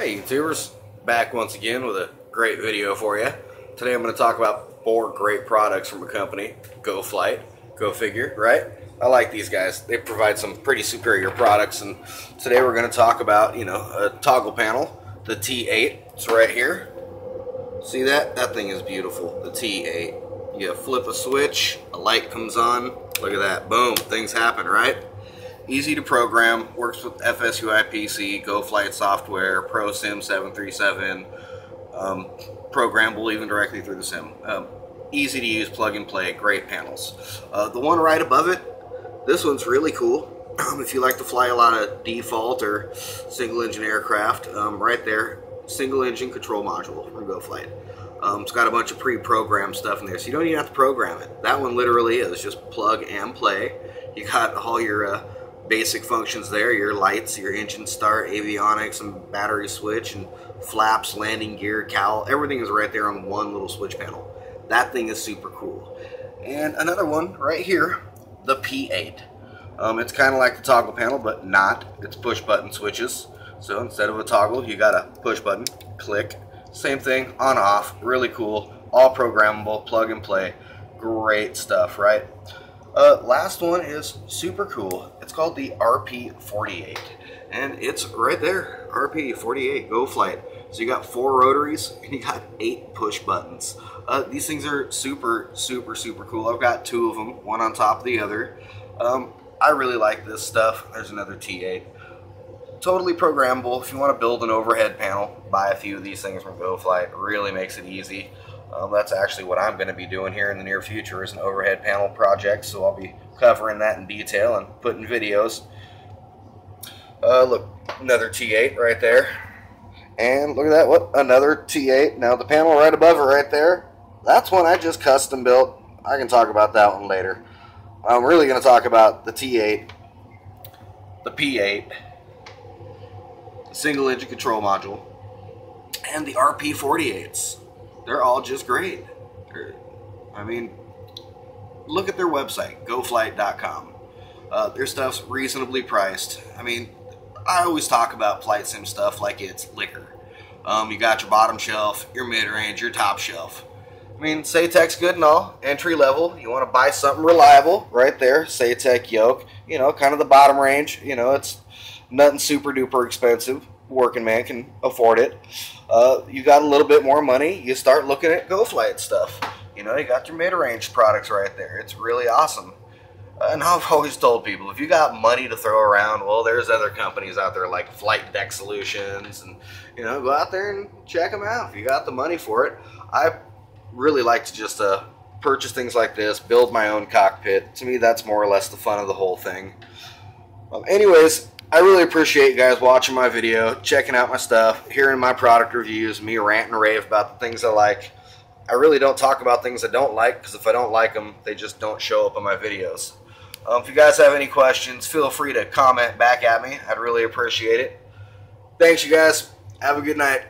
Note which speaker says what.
Speaker 1: Hey YouTubers, back once again with a great video for you. Today I'm going to talk about 4 great products from a company, Go Flight. Go figure, right? I like these guys. They provide some pretty superior products, and today we're going to talk about, a toggle panel, the T8. It's right here. See that? That thing is beautiful, the T8. You flip a switch, a light comes on, look at that, boom, things happen, right? Easy to program, works with FSUI PC, Go Flight software, ProSim 737, programmable even directly through the sim. Easy to use, plug and play, great panels. The one right above it, this one's really cool. If you like to fly a lot of default or single engine aircraft, right there, single engine control module from Go Flight. It's got a bunch of pre-programmed stuff in there, so you don't even have to program it. That one literally is just plug and play. You got all your basic functions there, your lights, your engine start, avionics, and battery switch, and flaps, landing gear, cowl, everything is right there on one little switch panel. That thing is super cool. And another one right here, the P8. It's kind of like the toggle panel, but not. It's push button switches. So instead of a toggle, you got a push button, click, same thing, on off, really cool, all programmable, plug and play, great stuff, right? Last one is super cool. It's called the RP-48, and it's right there, RP-48, Go Flight. So you got 4 rotaries, and you got 8 push buttons. These things are super, super, super cool. I've got 2 of them, one on top of the other. I really like this stuff. There's another T8. Totally programmable. If you want to build an overhead panel, buy a few of these things from Go Flight. It really makes it easy. That's actually what I'm going to be doing here in the near future, is an overhead panel project, so I'll be covering that in detail and putting videos. Look, another T8 right there. And look at that, what? Another T8. Now the panel right above it right there, that's one I just custom built. I can talk about that one later. I'm really going to talk about the T8, the P8, the single engine control module, and the RP-48s. They're all just great. I mean, look at their website, goflight.com. Their stuff's reasonably priced. I mean, I always talk about flight sim stuff like it's liquor. You got your bottom shelf, your mid-range, your top shelf. I mean, Saytek's good and all, entry level. You want to buy something reliable, right there, Saytek yoke. You know, kind of the bottom range. You know, it's nothing super duper expensive. Working man can afford it. You got a little bit more money, you start looking at Go Flight stuff. You know, you got your mid-range products right there. It's really awesome. And I've always told people, if you got money to throw around, well, there's other companies out there like Flight Deck Solutions, and, go out there and check them out if you got the money for it. I really like to just purchase things like this, build my own cockpit. To me, that's more or less the fun of the whole thing. Anyways, I really appreciate you guys watching my video, checking out my stuff, hearing my product reviews, me rant and rave about the things I like. I really don't talk about things I don't like, because if I don't like them, they just don't show up in my videos. If you guys have any questions, feel free to comment back at me. I'd really appreciate it. Thanks, you guys. Have a good night.